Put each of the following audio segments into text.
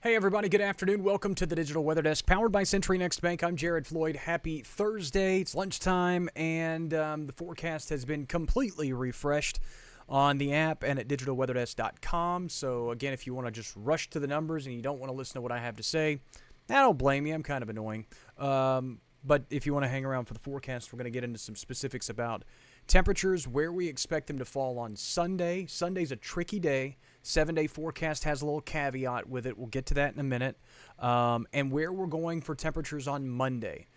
Hey everybody, good afternoon. Welcome to the Digital Weather Desk, powered by Century Next Bank. I'm Jared Floyd. Happy Thursday. It's lunchtime, and the forecast has been completely refreshed on the app and at digitalweatherdesk.com. So again, if you want to just rush to the numbers and you don't want to listen to what I have to say, I don't blame you. I'm kind of annoying. But if you want to hang around for the forecast, we're going to get into some specifics about temperatures, where we expect them to fall on Sunday. Sunday's a tricky day. 7-day forecast has a little caveat with it. We'll get to that in a minute. And where we're going for temperatures on Monday.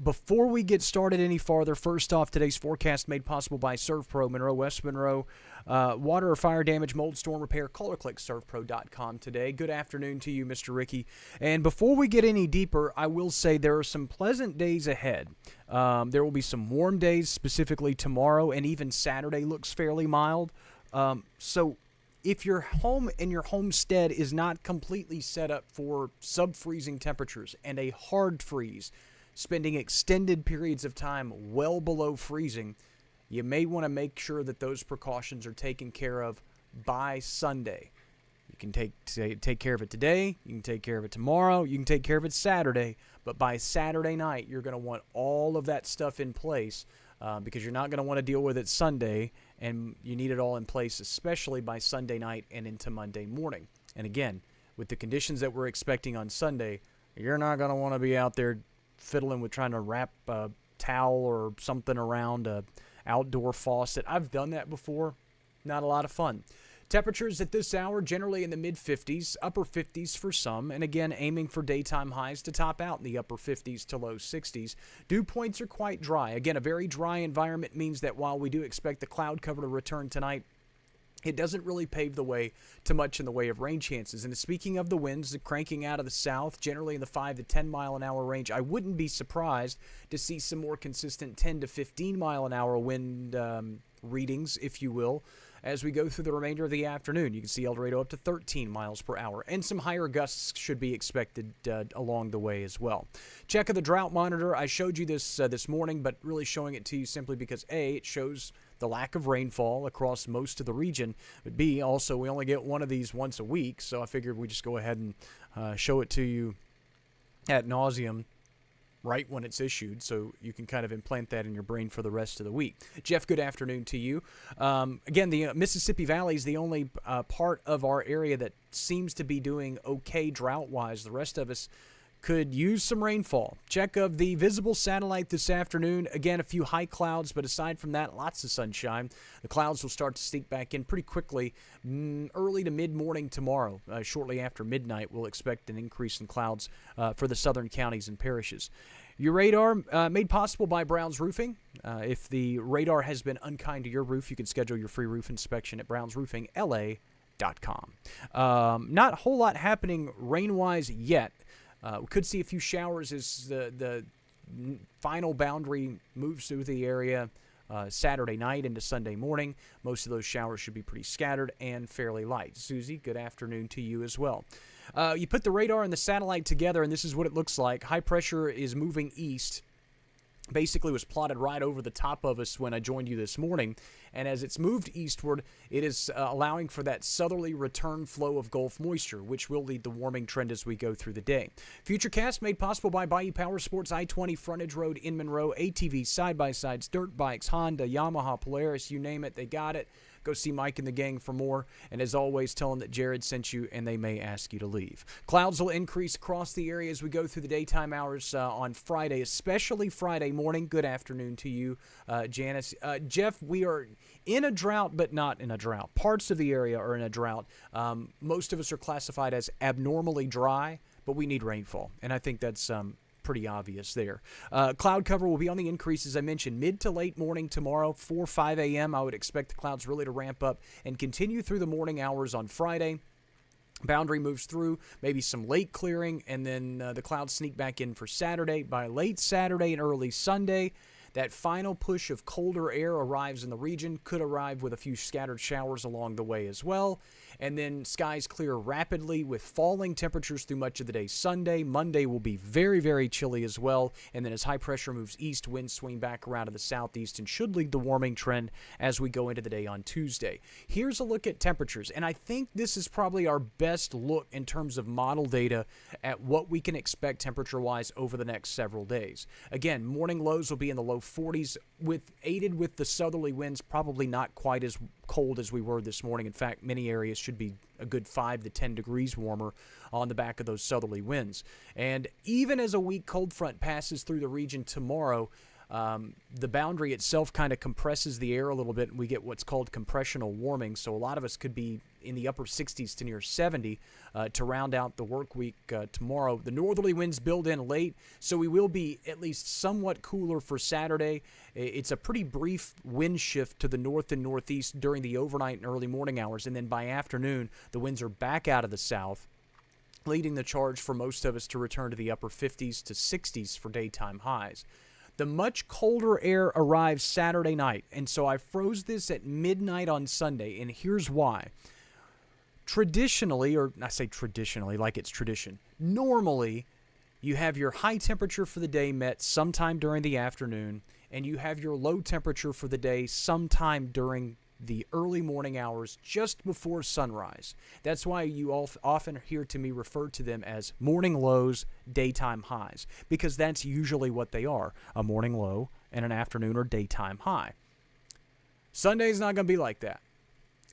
Before we get started any farther, first off, today's forecast made possible by ServPro, Monroe, West Monroe. Water or fire damage, mold, storm repair, call or click servpro.com today. Good afternoon to you, Mr. Ricky. And before we get any deeper, I will say there are some pleasant days ahead. There will be some warm days, specifically tomorrow, and even Saturday looks fairly mild. So if your home and your homestead is not completely set up for sub-freezing temperatures and a hard freeze, spending extended periods of time well below freezing, you may want to make sure that those precautions are taken care of by Sunday. You can take care of it today, you can take care of it tomorrow, you can take care of it Saturday, but by Saturday night, you're going to want all of that stuff in place because you're not going to want to deal with it Sunday, and you need it all in place, especially by Sunday night and into Monday morning. And again, with the conditions that we're expecting on Sunday, you're not going to want to be out there fiddling with trying to wrap a towel or something around a outdoor faucet. I've done that before. Not a lot of fun. Temperatures at this hour generally in the mid-50s, upper 50s for some, and again aiming for daytime highs to top out in the upper 50s to low 60s. Dew points are quite dry. Again, a very dry environment means that while we do expect the cloud cover to return tonight, it doesn't really pave the way to much in the way of rain chances. And speaking of the winds cranking out of the south, generally in the 5 to 10 mile an hour range, I wouldn't be surprised to see some more consistent 10 to 15 mile an hour wind readings, if you will, as we go through the remainder of the afternoon. You can see El Dorado up to 13 miles per hour, and some higher gusts should be expected along the way as well. Check of the drought monitor. I showed you this this morning, but really showing it to you simply because A, it shows the lack of rainfall across most of the region, but B, also we only get one of these once a week, so I figured we just go ahead and show it to you ad nauseum right when it's issued, so you can kind of implant that in your brain for the rest of the week. Jeff, good afternoon to you. Again, the Mississippi Valley is the only part of our area that seems to be doing okay drought-wise. The rest of us could use some rainfall. Check of the visible satellite this afternoon. Again, a few high clouds, but aside from that, lots of sunshine. The clouds will start to sneak back in pretty quickly early to mid-morning tomorrow. Shortly after midnight, we'll expect an increase in clouds for the southern counties and parishes. Your radar made possible by Brown's Roofing. If the radar has been unkind to your roof, you can schedule your free roof inspection at brownsroofingla.com. Not a whole lot happening rain-wise yet. We could see a few showers as the final boundary moves through the area Saturday night into Sunday morning. Most of those showers should be pretty scattered and fairly light. Susie, good afternoon to you as well. You put the radar and the satellite together, and this is what it looks like. High pressure is moving east. Basically was plotted right over the top of us when I joined you this morning. And as it's moved eastward, it is allowing for that southerly return flow of Gulf moisture, which will lead the warming trend as we go through the day. Futurecast made possible by Bayou Power Sports, I-20 Frontage Road in Monroe, ATVs, side-by-sides, dirt bikes, Honda, Yamaha, Polaris, you name it, they got it. Go see Mike and the gang for more. And as always, tell them that Jared sent you and they may ask you to leave. Clouds will increase across the area as we go through the daytime hours on Friday, especially Friday morning. Good afternoon to you, Janice. Jeff, we are in a drought, but not in a drought. Parts of the area are in a drought. Most of us are classified as abnormally dry, but we need rainfall. And I think that's pretty obvious there. Cloud cover will be on the increase, as I mentioned, mid to late morning tomorrow, 5 a.m. I would expect the clouds really to ramp up and continue through the morning hours on Friday. Boundary moves through, maybe some late clearing, and then the clouds sneak back in for Saturday. By late Saturday and early Sunday, That final push of colder air arrives in the region, could arrive with a few scattered showers along the way as well. And then skies clear rapidly with falling temperatures through much of the day Sunday. Monday will be very, very chilly as well. And then as high pressure moves east, winds swing back around to the southeast and should lead the warming trend as we go into the day on Tuesday. Here's a look at temperatures. And I think this is probably our best look in terms of model data at what we can expect temperature-wise over the next several days. Again, morning lows will be in the low 40s, aided with the southerly winds, probably not quite as cold as we were this morning. In fact, many areas should be a good 5 to 10 degrees warmer on the back of those southerly winds. And even as a weak cold front passes through the region tomorrow, the boundary itself kind of compresses the air a little bit, and we get what's called compressional warming. So a lot of us could be in the upper 60s to near 70 to round out the work week tomorrow. The northerly winds build in late, so we will be at least somewhat cooler for Saturday. It's a pretty brief wind shift to the north and northeast during the overnight and early morning hours, and then by afternoon, the winds are back out of the south, leading the charge for most of us to return to the upper 50s to 60s for daytime highs. The much colder air arrives Saturday night, and so I froze this at midnight on Sunday, and here's why. Traditionally, or I say traditionally like it's tradition, normally you have your high temperature for the day met sometime during the afternoon, and you have your low temperature for the day sometime during the early morning hours just before sunrise. That's why you often hear to me refer to them as morning lows, daytime highs, because that's usually what they are, a morning low and an afternoon or daytime high. Sunday's not going to be like that.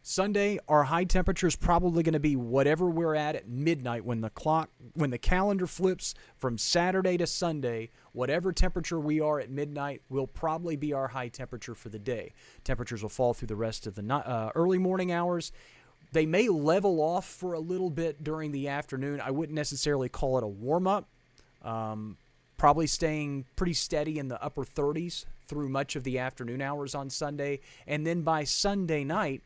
Sunday, our high temperature is probably going to be whatever we're at midnight when the calendar flips from Saturday to Sunday. Whatever temperature we are at midnight will probably be our high temperature for the day. Temperatures will fall through the rest of the early morning hours. They may level off for a little bit during the afternoon. I wouldn't necessarily call it a warm-up. Probably staying pretty steady in the upper 30s through much of the afternoon hours on Sunday. And then by Sunday night,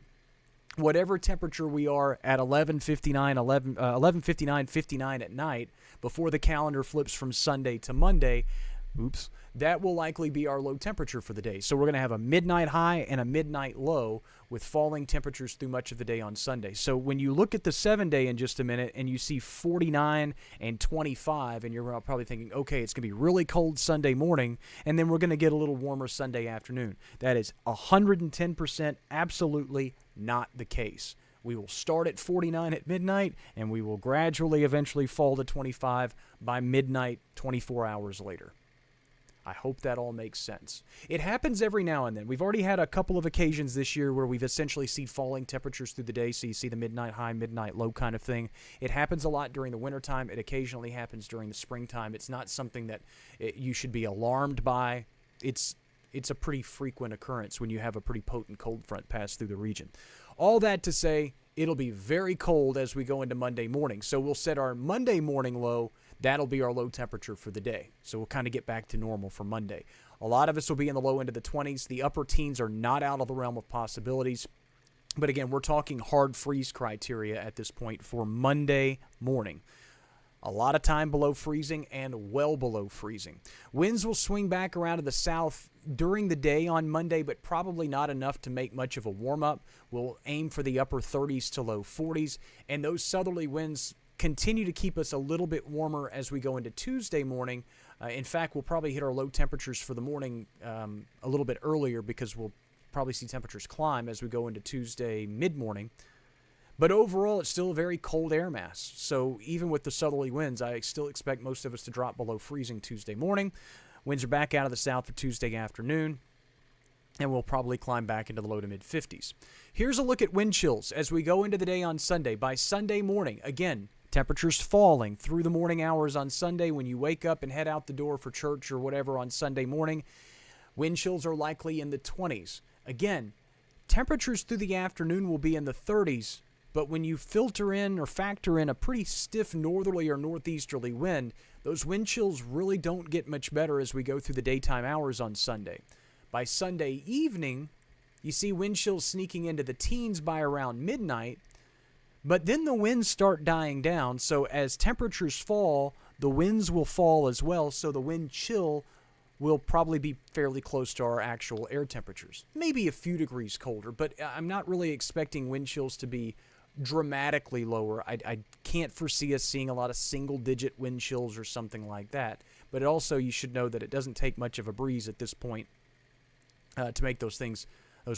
whatever temperature we are at 11:59 at night before the calendar flips from Sunday to Monday, that will likely be our low temperature for the day. So we're going to have a midnight high and a midnight low with falling temperatures through much of the day on Sunday. So when you look at the 7-day in just a minute and you see 49 and 25, and you're probably thinking, okay, it's going to be really cold Sunday morning, and then we're going to get a little warmer Sunday afternoon. That is 110% absolutely not the case. We will start at 49 at midnight, and we will gradually eventually fall to 25 by midnight 24 hours later. I hope that all makes sense. It happens every now and then. We've already had a couple of occasions this year where we've essentially seen falling temperatures through the day, so you see the midnight high, midnight low kind of thing. It happens a lot during the wintertime. It occasionally happens during the springtime. It's not something that you should be alarmed by. It's a pretty frequent occurrence when you have a pretty potent cold front pass through the region. All that to say, it'll be very cold as we go into Monday morning. So we'll set our Monday morning low. That'll be our low temperature for the day. So we'll kind of get back to normal for Monday. A lot of us will be in the low end of the 20s. The upper teens are not out of the realm of possibilities. But again, we're talking hard freeze criteria at this point for Monday morning. A lot of time below freezing and well below freezing. Winds will swing back around to the south during the day on Monday, but probably not enough to make much of a warm-up. We'll aim for the upper 30s to low 40s, and those southerly winds continue to keep us a little bit warmer as we go into Tuesday morning. In fact, we'll probably hit our low temperatures for the morning a little bit earlier because we'll probably see temperatures climb as we go into Tuesday mid-morning. But overall, it's still a very cold air mass. So even with the southerly winds, I still expect most of us to drop below freezing Tuesday morning. Winds are back out of the south for Tuesday afternoon, and we'll probably climb back into the low to mid-50s. Here's a look at wind chills as we go into the day on Sunday. By Sunday morning, again, temperatures falling through the morning hours on Sunday. When you wake up and head out the door for church or whatever on Sunday morning, wind chills are likely in the 20s. Again, temperatures through the afternoon will be in the 30s, but when you filter in or factor in a pretty stiff northerly or northeasterly wind, those wind chills really don't get much better as we go through the daytime hours on Sunday. By Sunday evening, you see wind chills sneaking into the teens by around midnight, but then the winds start dying down, so as temperatures fall, the winds will fall as well, so the wind chill will probably be fairly close to our actual air temperatures. Maybe a few degrees colder, but I'm not really expecting wind chills to be dramatically lower. I can't foresee us seeing a lot of single-digit wind chills or something like that. But also, you should know that it doesn't take much of a breeze at this point to make those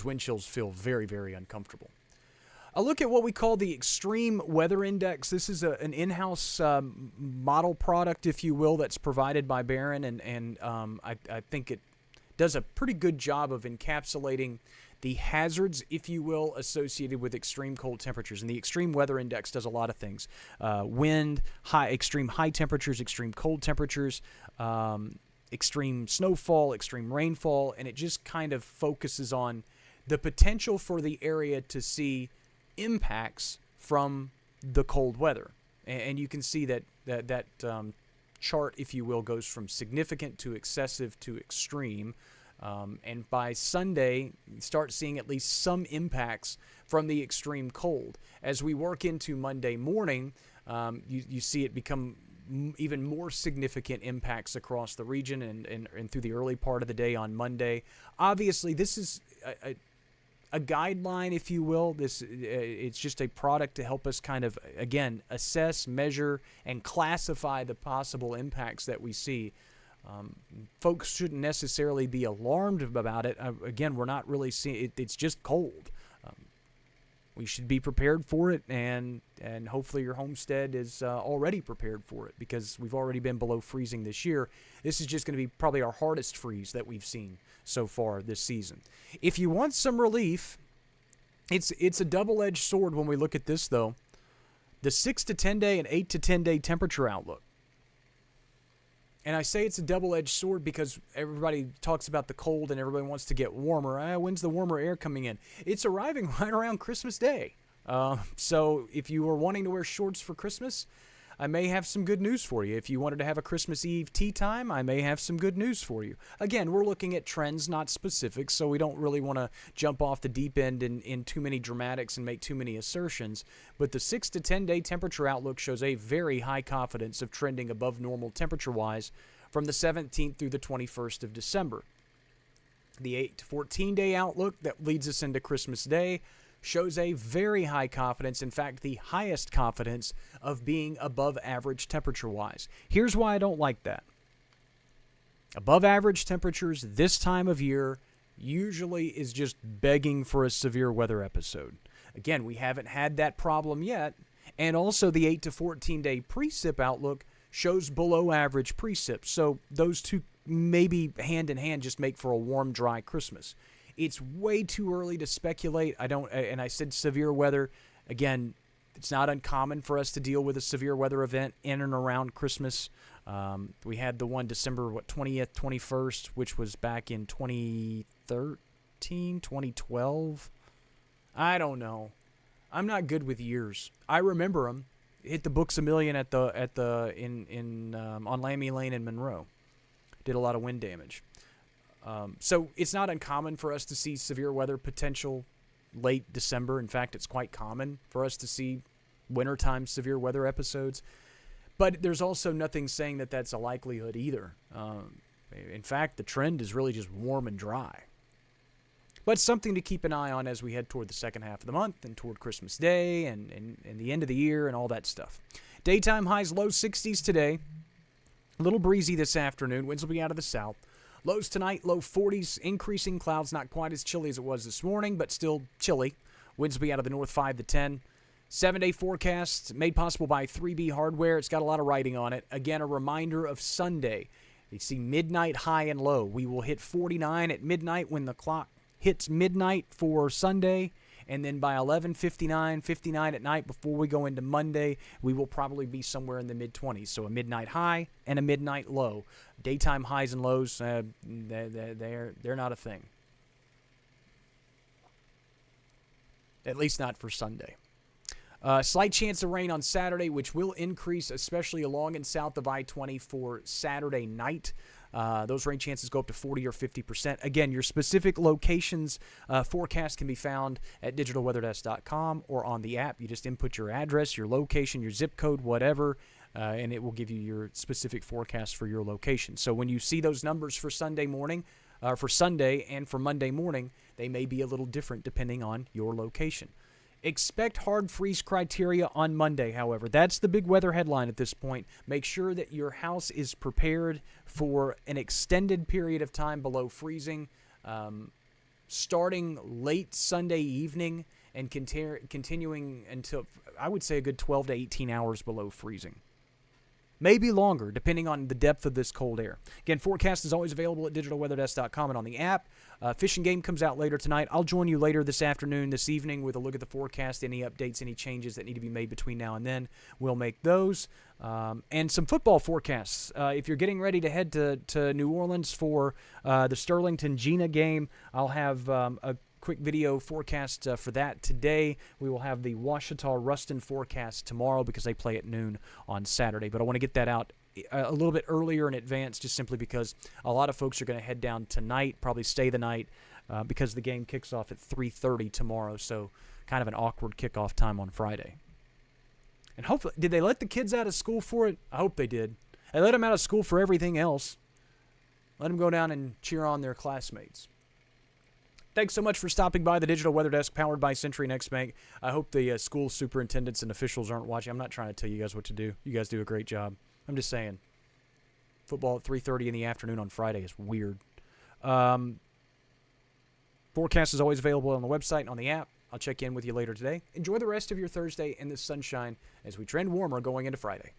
wind chills feel very, very uncomfortable. A look at what we call the Extreme Weather Index. This is an in-house model product, if you will, that's provided by Barron, and I think it does a pretty good job of encapsulating the hazards, if you will, associated with extreme cold temperatures. And the Extreme Weather Index does a lot of things. Wind, extreme high temperatures, extreme cold temperatures, extreme snowfall, extreme rainfall, and it just kind of focuses on the potential for the area to see impacts from the cold weather. And you can see that chart, if you will, goes from significant to excessive to extreme. And by Sunday, start seeing at least some impacts from the extreme cold. As we work into Monday morning, you see it become even more significant impacts across the region and through the early part of the day on Monday. Obviously, this is a guideline, if you will. It's just a product to help us kind of, again, assess, measure, and classify the possible impacts that we see. Folks shouldn't necessarily be alarmed about it. Again, we're not really seeing it. It's just cold. We should be prepared for it, and hopefully your homestead is already prepared for it, because we've already been below freezing this year. This is just going to be probably our hardest freeze that we've seen so far this season. If you want some relief, it's a double-edged sword when we look at this, though. The 6 to 10 day and 8 to 10 day temperature outlook. And I say it's a double-edged sword because everybody talks about the cold and everybody wants to get warmer. When's the warmer air coming in? It's arriving right around Christmas Day. So if you are wanting to wear shorts for Christmas, I may have some good news for you. If you wanted to have a Christmas Eve tea time, I may have some good news for you. Again, we're looking at trends, not specifics, so we don't really want to jump off the deep end in too many dramatics and make too many assertions. But the 6 to 10 day temperature outlook shows a very high confidence of trending above normal temperature-wise from the 17th through the 21st of December. The 8 to 14 day outlook that leads us into Christmas Day shows a very high confidence, in fact, the highest confidence of being above average temperature-wise. Here's why I don't like that. Above average temperatures this time of year usually is just begging for a severe weather episode. Again, we haven't had that problem yet, and also the 8 to 14 day precip outlook shows below average precip. So those two maybe hand in hand just make for a warm, dry Christmas. It's way too early to speculate. And I said severe weather. Again, it's not uncommon for us to deal with a severe weather event in and around Christmas. We had the one December 20th, 21st, which was back in 2013, 2012. I don't know. I'm not good with years. I remember them. Hit the books a million on Lammy Lane in Monroe. Did a lot of wind damage. So it's not uncommon for us to see severe weather potential late December. In fact, it's quite common for us to see wintertime severe weather episodes. But there's also nothing saying that that's a likelihood either. In fact, the trend is really just warm and dry. But something to keep an eye on as we head toward the second half of the month and toward Christmas Day and the end of the year and all that stuff. Daytime highs low 60s today. A little breezy this afternoon. Winds will be out of the south. Lows tonight, low 40s, increasing clouds, not quite as chilly as it was this morning, but still chilly. Winds will be out of the north 5 to 10. 7-day forecast made possible by 3B Hardware. It's got a lot of writing on it. Again, a reminder of Sunday. You see midnight high and low. We will hit 49 at midnight when the clock hits midnight for Sunday. And then by 11:59, 59 at night before we go into Monday, we will probably be somewhere in the mid-20s. So a midnight high and a midnight low. Daytime highs and lows, they're not a thing. At least not for Sunday. Slight chance of rain on Saturday, which will increase, especially along and south of I-20 for Saturday night. Those rain chances go up to 40 or 50%. Again, your specific locations forecast can be found at digitalweatherdesk.com or on the app. You just input your address, your location, your zip code, whatever. and it will give you your specific forecast for your location. So when you see those numbers for Sunday morning, for Sunday and for Monday morning, they may be a little different depending on your location. Expect hard freeze criteria on Monday, however. That's the big weather headline at this point. Make sure that your house is prepared for an extended period of time below freezing, starting late Sunday evening and continuing until, I would say, a good 12 to 18 hours below freezing. Maybe longer, depending on the depth of this cold air. Again, forecast is always available at digitalweatherdesk.com and on the app. Fish and Game comes out later tonight. I'll join you later this afternoon, this evening, with a look at the forecast, any updates, any changes that need to be made between now and then. We'll make those. And some football forecasts. If you're getting ready to head to New Orleans for the Sterlington-Gina game, I'll have a quick video forecast for that today. We will have the Ouachita-Ruston forecast tomorrow because they play at noon on Saturday. But I want to get that out a little bit earlier in advance, just simply because a lot of folks are going to head down tonight, probably stay the night, because the game kicks off at 3:30 tomorrow. So kind of an awkward kickoff time on Friday. And hopefully, did they let the kids out of school for it? I hope they did. They let them out of school for everything else. Let them go down and cheer on their classmates. Thanks so much for stopping by the Digital Weather Desk, powered by Century Next Bank. I hope the school superintendents and officials aren't watching. I'm not trying to tell you guys what to do. You guys do a great job. I'm just saying. Football at 3:30 in the afternoon on Friday is weird. Forecast is always available on the website and on the app. I'll check in with you later today. Enjoy the rest of your Thursday in the sunshine as we trend warmer going into Friday.